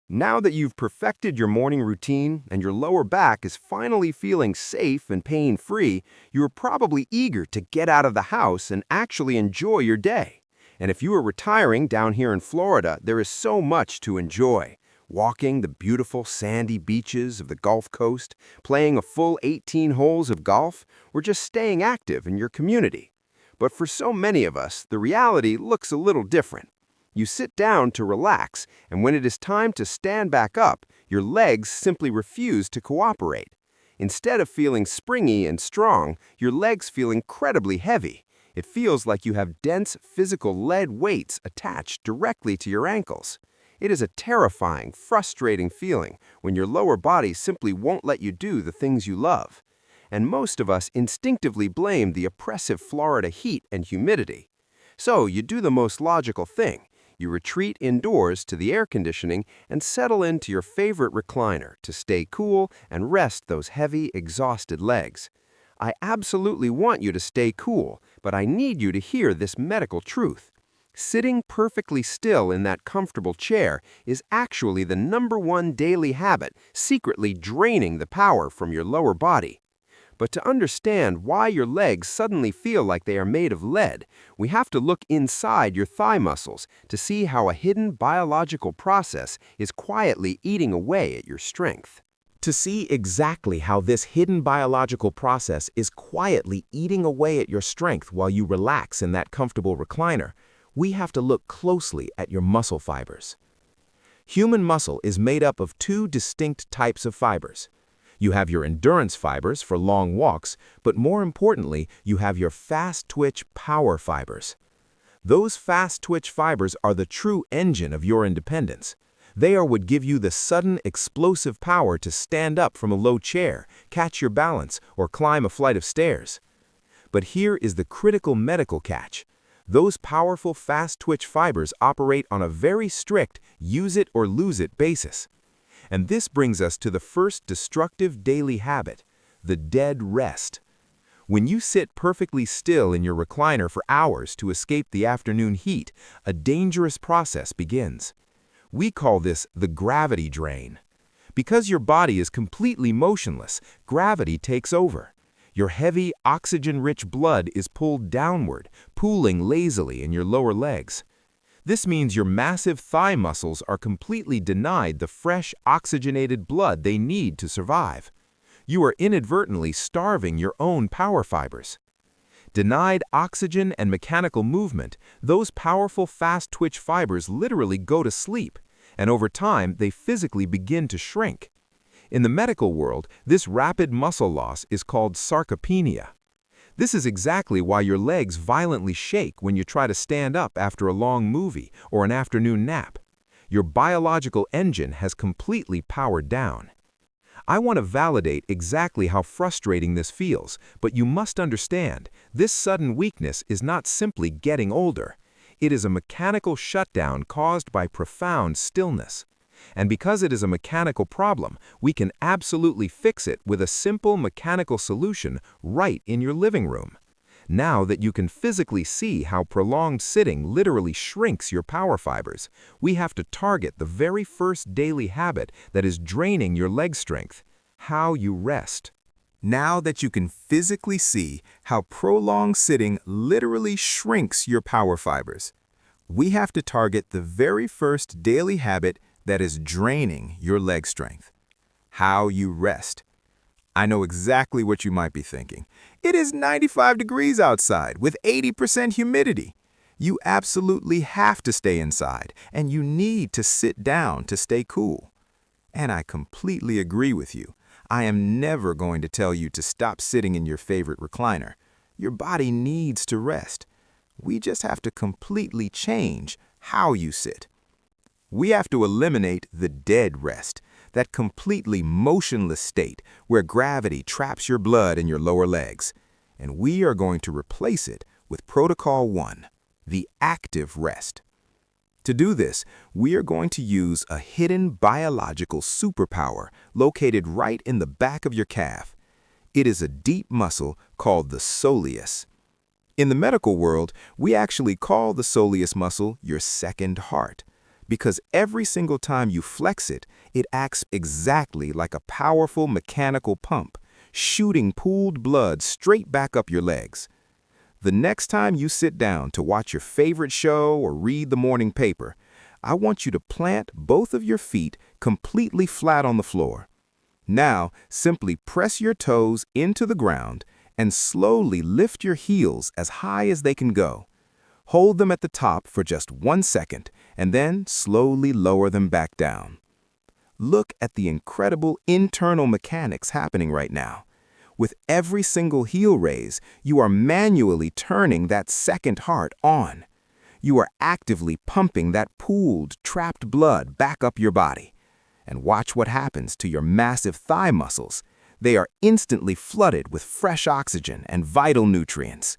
Now that you've perfected your morning routine and your lower back is finally feeling safe and pain-free, you are probably eager to get out of the house and actually enjoy your day. And if you are retiring down here in Florida, there is so much to enjoy. Walking the beautiful sandy beaches of the Gulf Coast, playing a full 18 holes of golf, or just staying active in your community. But for so many of us, the reality looks a little different. You sit down to relax, and when it is time to stand back up, your legs simply refuse to cooperate. Instead of feeling springy and strong, your legs feel incredibly heavy. It feels like you have dense physical lead weights attached directly to your ankles. It is a terrifying, frustrating feeling when your lower body simply won't let you do the things you love. And most of us instinctively blame the oppressive Florida heat and humidity. So you do the most logical thing. You retreat indoors to the air conditioning and settle into your favorite recliner to stay cool and rest those heavy, exhausted legs. I absolutely want you to stay cool, but I need you to hear this medical truth. Sitting perfectly still in that comfortable chair is actually the #1 daily habit secretly draining the power from your lower body. But to understand why your legs suddenly feel like they are made of lead, we have to look inside your thigh muscles to see how a hidden biological process is quietly eating away at your strength. To see exactly how this hidden biological process is quietly eating away at your strength while you relax in that comfortable recliner, we have to look closely at your muscle fibers. Human muscle is made up of two distinct types of fibers. You have your endurance fibers for long walks, but more importantly, you have your fast-twitch power fibers. Those fast-twitch fibers are the true engine of your independence. They are what give you the sudden, explosive power to stand up from a low chair, catch your balance, or climb a flight of stairs. But here is the critical medical catch. Those powerful fast-twitch fibers operate on a very strict use-it-or-lose-it basis. And this brings us to the first destructive daily habit, the dead rest. When you sit perfectly still in your recliner for hours to escape the afternoon heat, a dangerous process begins. We call this the gravity drain. Because your body is completely motionless, gravity takes over. Your heavy, oxygen-rich blood is pulled downward, pooling lazily in your lower legs. This means your massive thigh muscles are completely denied the fresh, oxygenated blood they need to survive. You are inadvertently starving your own power fibers. Denied oxygen and mechanical movement, those powerful fast-twitch fibers literally go to sleep, and over time they physically begin to shrink. In the medical world, this rapid muscle loss is called sarcopenia. This is exactly why your legs violently shake when you try to stand up after a long movie or an afternoon nap. Your biological engine has completely powered down. I want to validate exactly how frustrating this feels, but you must understand, this sudden weakness is not simply getting older. It is a mechanical shutdown caused by profound stillness. And because it is a mechanical problem, we can absolutely fix it with a simple mechanical solution right in your living room. Now that you can physically see how prolonged sitting literally shrinks your power fibers, we have to target the very first daily habit that is draining your leg strength: how you rest. Now that you can physically see how prolonged sitting literally shrinks your power fibers, we have to target the very first daily habit that is draining your leg strength: how you rest. I know exactly what you might be thinking. It is 95 degrees outside with 80% humidity. You absolutely have to stay inside, and you need to sit down to stay cool. And I completely agree with you. I am never going to tell you to stop sitting in your favorite recliner. Your body needs to rest. We just have to completely change how you sit. We have to eliminate the dead rest, that completely motionless state where gravity traps your blood in your lower legs. And we are going to replace it with Protocol 1, the active rest. To do this, we are going to use a hidden biological superpower located right in the back of your calf. It is a deep muscle called the soleus. In the medical world, we actually call the soleus muscle your second heart. Because every single time you flex it, it acts exactly like a powerful mechanical pump, shooting pooled blood straight back up your legs. The next time you sit down to watch your favorite show or read the morning paper, I want you to plant both of your feet completely flat on the floor. Now, simply press your toes into the ground and slowly lift your heels as high as they can go. Hold them at the top for just 1 second and then slowly lower them back down. Look at the incredible internal mechanics happening right now. With every single heel raise, you are manually turning that second heart on. You are actively pumping that pooled, trapped blood back up your body. And watch what happens to your massive thigh muscles. They are instantly flooded with fresh oxygen and vital nutrients.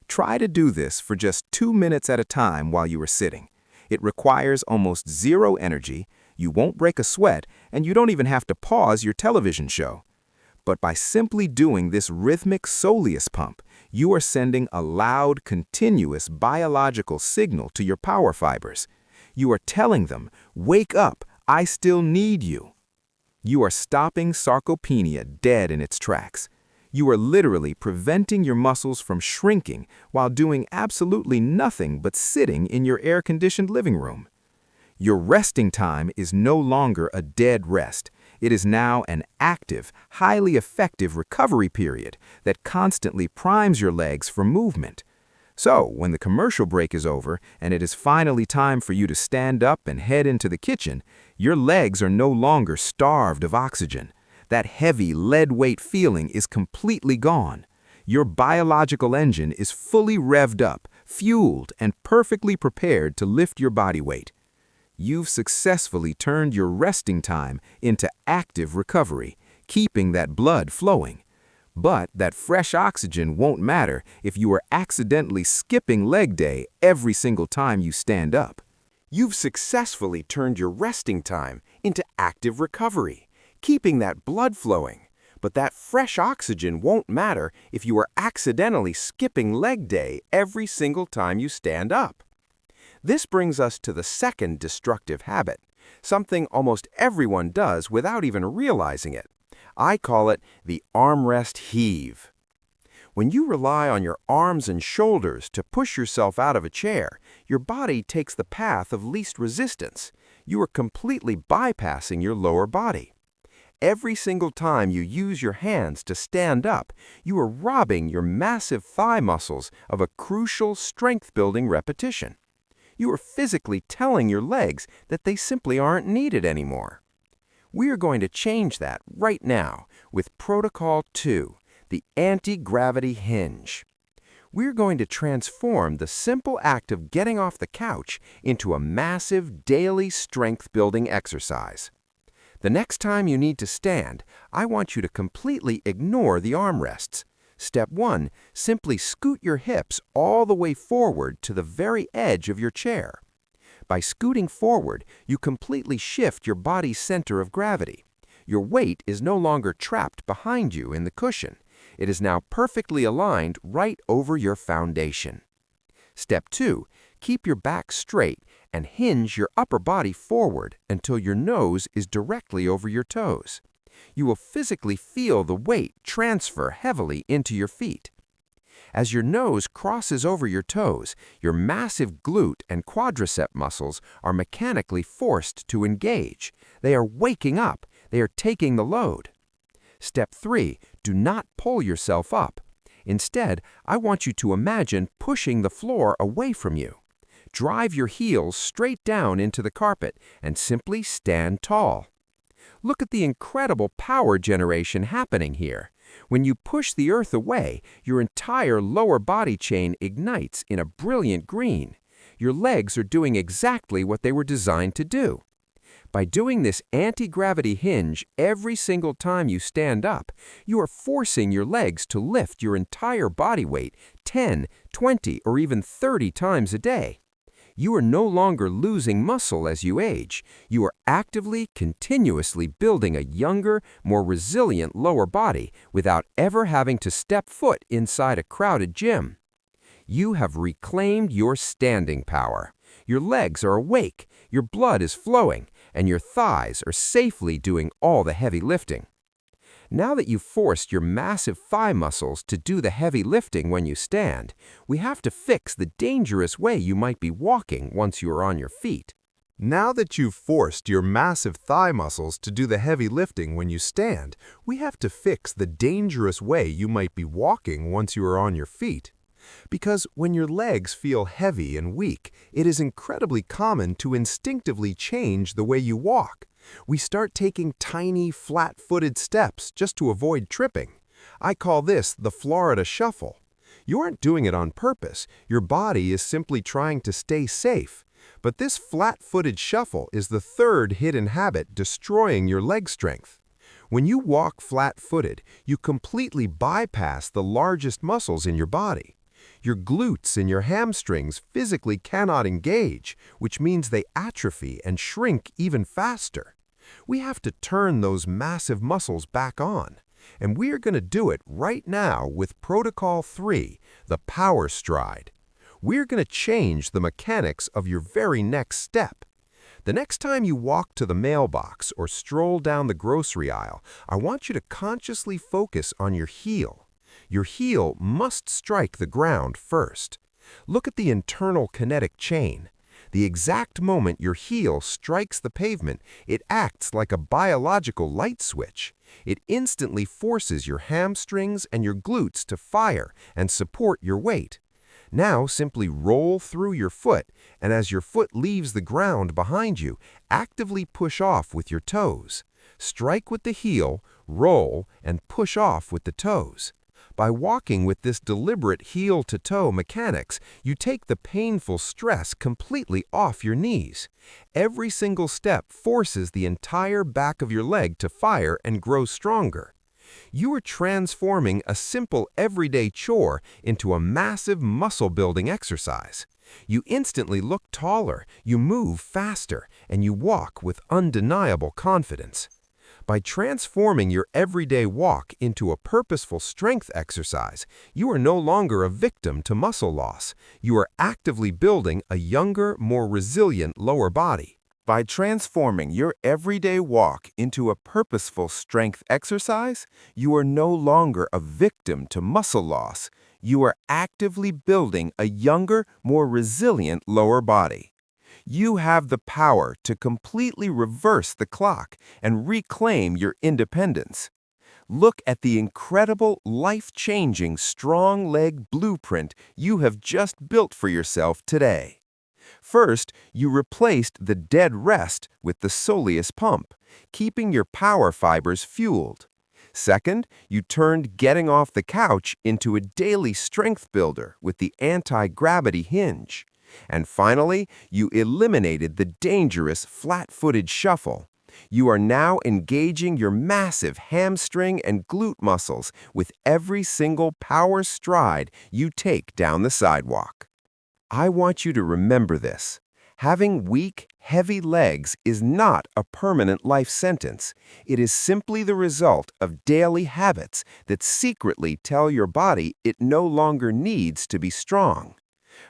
Try to do this for just 2 minutes at a time while you are sitting. It requires almost zero energy, you won't break a sweat, and you don't even have to pause your television show. But by simply doing this rhythmic soleus pump, you are sending a loud, continuous biological signal to your power fibers. You are telling them, "Wake up, I still need you." You are stopping sarcopenia dead in its tracks. You are literally preventing your muscles from shrinking while doing absolutely nothing but sitting in your air-conditioned living room. Your resting time is no longer a dead rest. It is now an active, highly effective recovery period that constantly primes your legs for movement. So, when the commercial break is over and it is finally time for you to stand up and head into the kitchen, your legs are no longer starved of oxygen. That heavy, lead-weight feeling is completely gone. Your biological engine is fully revved up, fueled, and perfectly prepared to lift your body weight. You've successfully turned your resting time into active recovery, keeping that blood flowing. But that fresh oxygen won't matter if you are accidentally skipping leg day every single time you stand up. You've successfully turned your resting time into active recovery, keeping that blood flowing. But that fresh oxygen won't matter if you are accidentally skipping leg day every single time you stand up. This brings us to the second destructive habit, something almost everyone does without even realizing it. I call it the armrest heave. When you rely on your arms and shoulders to push yourself out of a chair, your body takes the path of least resistance. You are completely bypassing your lower body. Every single time you use your hands to stand up, you are robbing your massive thigh muscles of a crucial strength-building repetition. You are physically telling your legs that they simply aren't needed anymore. We are going to change that right now with Protocol 2, the anti-gravity hinge. We're going to transform the simple act of getting off the couch into a massive daily strength-building exercise. The next time you need to stand, I want you to completely ignore the armrests. Step 1, simply scoot your hips all the way forward to the very edge of your chair. By scooting forward, you completely shift your body's center of gravity. Your weight is no longer trapped behind you in the cushion. It is now perfectly aligned right over your foundation. Step 2, keep your back straight and hinge your upper body forward until your nose is directly over your toes. You will physically feel the weight transfer heavily into your feet. As your nose crosses over your toes, your massive glute and quadricep muscles are mechanically forced to engage. They are waking up. They are taking the load. Step 3, do not pull yourself up. Instead, I want you to imagine pushing the floor away from you. Drive your heels straight down into the carpet and simply stand tall. Look at the incredible power generation happening here. When you push the earth away, your entire lower body chain ignites in a brilliant green. Your legs are doing exactly what they were designed to do. By doing this anti-gravity hinge every single time you stand up, you are forcing your legs to lift your entire body weight 10, 20, or even 30 times a day. You are no longer losing muscle as you age. You are actively, continuously building a younger, more resilient lower body without ever having to step foot inside a crowded gym. You have reclaimed your standing power. Your legs are awake, your blood is flowing, and your thighs are safely doing all the heavy lifting. Now that you've forced your massive thigh muscles to do the heavy lifting when you stand, we have to fix the dangerous way you might be walking once you are on your feet. Now that you've forced your massive thigh muscles to do the heavy lifting when you stand, we have to fix the dangerous way you might be walking once you are on your feet. Because when your legs feel heavy and weak, it is incredibly common to instinctively change the way you walk. We start taking tiny, flat-footed steps just to avoid tripping. I call this the Florida Shuffle. You aren't doing it on purpose. Your body is simply trying to stay safe. But this flat-footed shuffle is the third hidden habit destroying your leg strength. When you walk flat-footed, you completely bypass the largest muscles in your body. Your glutes and your hamstrings physically cannot engage, which means they atrophy and shrink even faster. We have to turn those massive muscles back on. And we are going to do it right now with Protocol 3, the Power Stride. We're going to change the mechanics of your very next step. The next time you walk to the mailbox or stroll down the grocery aisle, I want you to consciously focus on your heel. Your heel must strike the ground first. Look at the internal kinetic chain. The exact moment your heel strikes the pavement, it acts like a biological light switch. It instantly forces your hamstrings and your glutes to fire and support your weight. Now simply roll through your foot, and as your foot leaves the ground behind you, actively push off with your toes. Strike with the heel, roll, and push off with the toes. By walking with this deliberate heel-to-toe mechanics, you take the painful stress completely off your knees. Every single step forces the entire back of your leg to fire and grow stronger. You are transforming a simple everyday chore into a massive muscle-building exercise. You instantly look taller, you move faster, and you walk with undeniable confidence. By transforming your everyday walk into a purposeful strength exercise, you are no longer a victim to muscle loss. You are actively building a younger, more resilient lower body. By transforming your everyday walk into a purposeful strength exercise, you are no longer a victim to muscle loss. You are actively building a younger, more resilient lower body. You have the power to completely reverse the clock and reclaim your independence. Look at the incredible, life-changing, strong leg blueprint you have just built for yourself today. First, you replaced the dead rest with the soleus pump, keeping your power fibers fueled. Second, you turned getting off the couch into a daily strength builder with the anti-gravity hinge. And finally, you eliminated the dangerous flat-footed shuffle. You are now engaging your massive hamstring and glute muscles with every single power stride you take down the sidewalk. I want you to remember this. Having weak, heavy legs is not a permanent life sentence. It is simply the result of daily habits that secretly tell your body it no longer needs to be strong.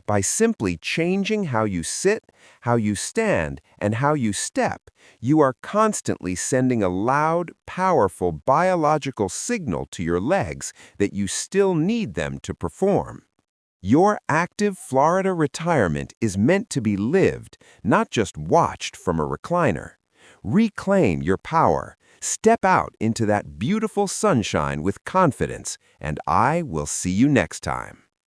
By simply changing how you sit, how you stand, and how you step, you are constantly sending a loud, powerful biological signal to your legs that you still need them to perform. Your active Florida retirement is meant to be lived, not just watched from a recliner. Reclaim your power. Step out into that beautiful sunshine with confidence, and I will see you next time.